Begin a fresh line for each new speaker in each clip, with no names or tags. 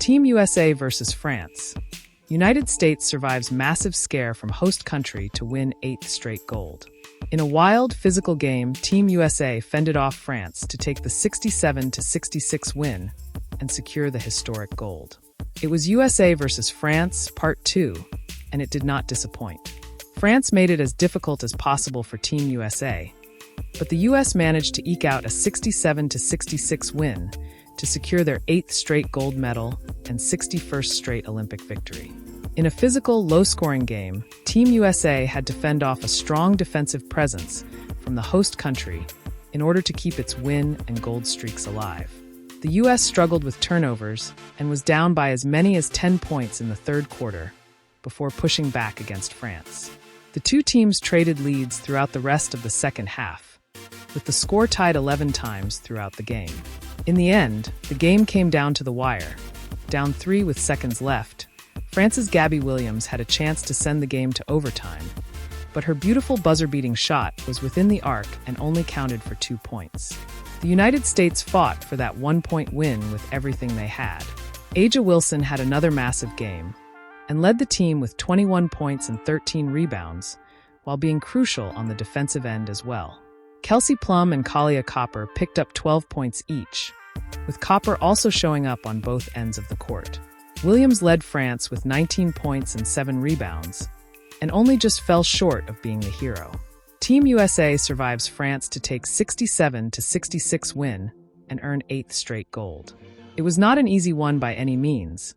Team USA versus France. United States survives massive scare from host country to win 8th straight gold. In a wild, physical game, Team USA fended off France to take the 67-66 win and secure the historic gold. It was USA versus France, Part 2, and it did not disappoint. France made it as difficult as possible for Team USA, but the US managed to eke out a 67-66 win to secure their 8th straight gold medal and 61st straight Olympic victory. In a physical, low-scoring game, Team USA had to fend off a strong defensive presence from the host country in order to keep its win and gold streaks alive. The US struggled with turnovers and was down by as many as 10 points in the third quarter before pushing back against France. The two teams traded leads throughout the rest of the second half, with the score tied 11 times throughout the game. In the end, the game came down to the wire. Down 3 with seconds left, France's Gabby Williams had a chance to send the game to overtime, but her beautiful buzzer-beating shot was within the arc and only counted for 2 points. The United States fought for that 1-point win with everything they had. A'ja Wilson had another massive game and led the team with 21 points and 13 rebounds, while being crucial on the defensive end as well. Kelsey Plum and Kahlia Copper picked up 12 points each, with Copper also showing up on both ends of the court. Williams led France with 19 points and 7 rebounds, and only just fell short of being the hero. Team USA survives France to take 67-66 win and earn 8th straight gold. It was not an easy one by any means,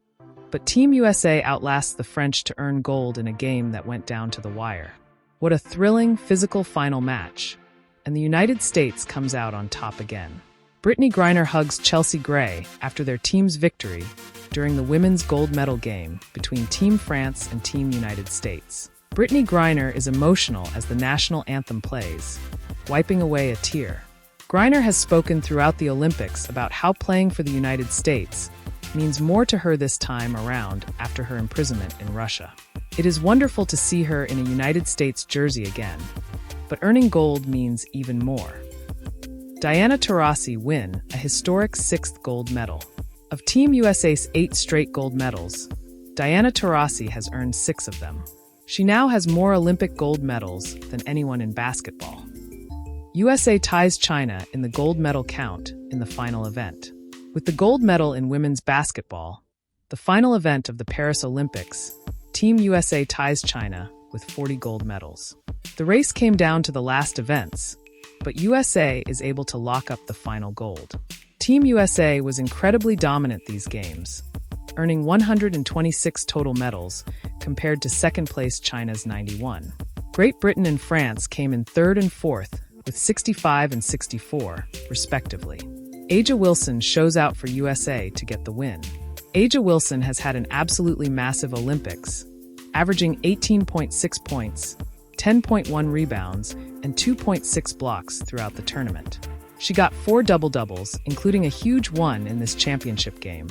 but Team USA outlasts the French to earn gold in a game that went down to the wire. What a thrilling, physical final match, and the United States comes out on top again. Brittany Griner hugs Chelsea Gray after their team's victory during the women's gold medal game between Team France and Team United States. Brittany Griner is emotional as the national anthem plays, wiping away a tear. Griner has spoken throughout the Olympics about how playing for the United States means more to her this time around after her imprisonment in Russia. It is wonderful to see her in a United States jersey again, but earning gold means even more. Diana Taurasi win a historic 6th gold medal. Of Team USA's 8 straight gold medals, Diana Taurasi has earned 6 of them. She now has more Olympic gold medals than anyone in basketball. USA ties China in the gold medal count in the final event. With the gold medal in women's basketball, the final event of the Paris Olympics, Team USA ties China with 40 gold medals. The race came down to the last events, but USA is able to lock up the final gold. Team USA was incredibly dominant these games, earning 126 total medals compared to second-place China's 91. Great Britain and France came in third and fourth with 65 and 64, respectively. A'ja Wilson shows out for USA to get the win. A'ja Wilson has had an absolutely massive Olympics, averaging 18.6 points, 10.1 rebounds, and 2.6 blocks throughout the tournament. She got 4 double-doubles, including a huge one in this championship game.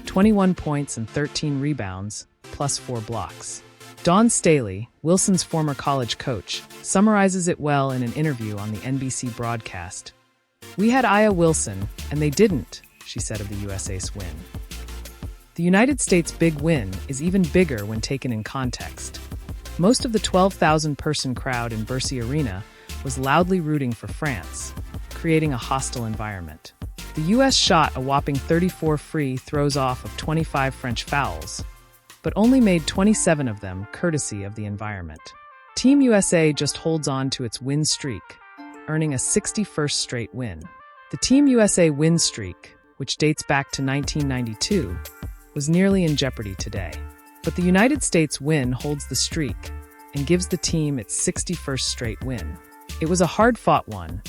21 points and 13 rebounds, plus 4 blocks. Dawn Staley, Wilson's former college coach, summarizes it well in an interview on the NBC broadcast. "We had A'ja Wilson, and they didn't," she said of the USA's win. The United States' big win is even bigger when taken in context. Most of the 12,000-person crowd in Bercy Arena was loudly rooting for France, creating a hostile environment. The U.S. shot a whopping 34 free throws off of 25 French fouls, but only made 27 of them courtesy of the environment. Team USA just holds on to its win streak, earning a 61st straight win. The Team USA win streak, which dates back to 1992, was nearly in jeopardy today. But the United States win holds the streak and gives the team its 61st straight win. It was a hard-fought one,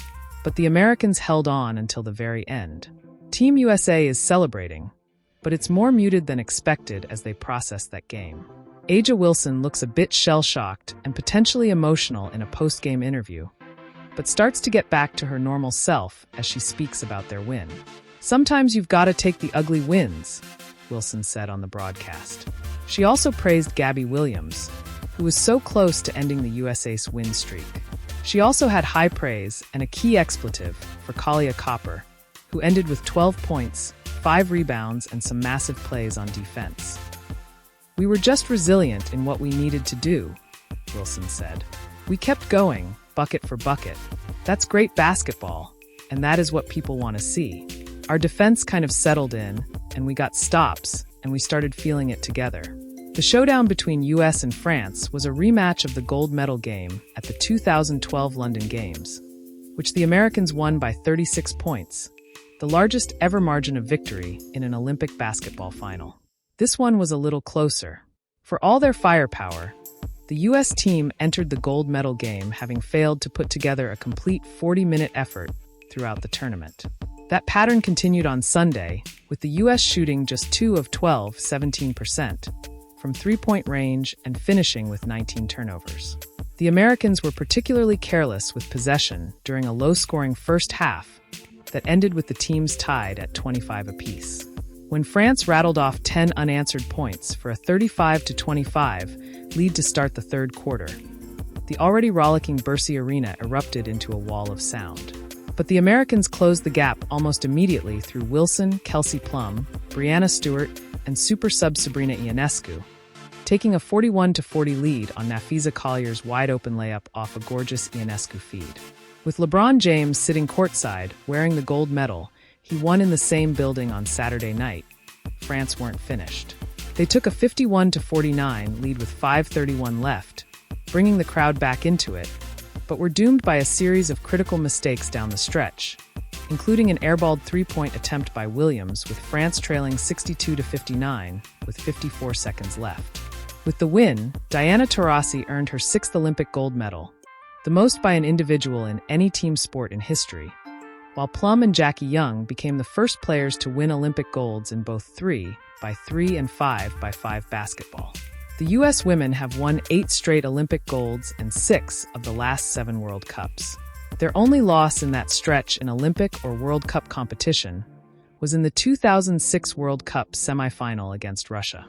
but the Americans held on until the very end. Team USA is celebrating, but it's more muted than expected as they process that game. A'ja Wilson looks a bit shell-shocked and potentially emotional in a post-game interview, but starts to get back to her normal self as she speaks about their win. "Sometimes you've got to take the ugly wins," Wilson said on the broadcast. She also praised Gabby Williams, who was so close to ending the USA's win streak. She also had high praise and a key expletive for Kahlia Copper, who ended with 12 points, 5 rebounds and some massive plays on defense. "We were just resilient in what we needed to do," Wilson said. "We kept going, bucket for bucket. That's great basketball, and that is what people want to see. Our defense kind of settled in, and we got stops, and we started feeling it together." The showdown between US and France was a rematch of the gold medal game at the 2012 London Games, which the Americans won by 36 points, the largest ever margin of victory in an Olympic basketball final. This one was a little closer. For all their firepower, the US team entered the gold medal game having failed to put together a complete 40-minute effort throughout the tournament. That pattern continued on Sunday, with the US shooting just 2 of 12, 17%, from three-point range and finishing with 19 turnovers. The Americans were particularly careless with possession during a low-scoring first half that ended with the teams tied at 25 apiece. When France rattled off 10 unanswered points for a 35-25 lead to start the third quarter, the already rollicking Bercy Arena erupted into a wall of sound. But the Americans closed the gap almost immediately through Wilson, Kelsey Plum, Brianna Stewart, and super sub Sabrina Ionescu, taking a 41-40 lead on Nafisa Collier's wide-open layup off a gorgeous Ionescu feed. With LeBron James sitting courtside, wearing the gold medal he won in the same building on Saturday night, France weren't finished. They took a 51-49 lead with 5:31 left, bringing the crowd back into it, but were doomed by a series of critical mistakes down the stretch, including an airballed three-point attempt by Williams, with France trailing 62-59 with 54 seconds left. With the win, Diana Taurasi earned her 6th Olympic gold medal, the most by an individual in any team sport in history, while Plum and Jackie Young became the first players to win Olympic golds in both 3x3 and 5x5 basketball. The U.S. women have won 8 straight Olympic golds and 6 of the last 7 World Cups. Their only loss in that stretch in Olympic or World Cup competition was in the 2006 World Cup semifinal against Russia.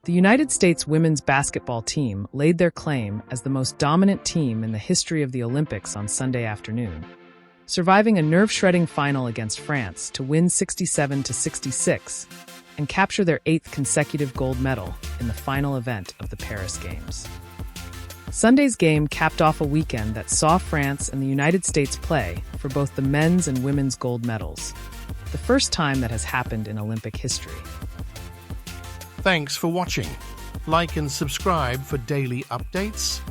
The United States women's basketball team laid their claim as the most dominant team in the history of the Olympics on Sunday afternoon, surviving a nerve-shredding final against France to win 67-66 and capture their 8th consecutive gold medal in the final event of the Paris Games. Sunday's game capped off a weekend that saw France and the United States play for both the men's and women's gold medals, the first time that has happened in Olympic history.
Thanks for watching. Like and subscribe for daily updates.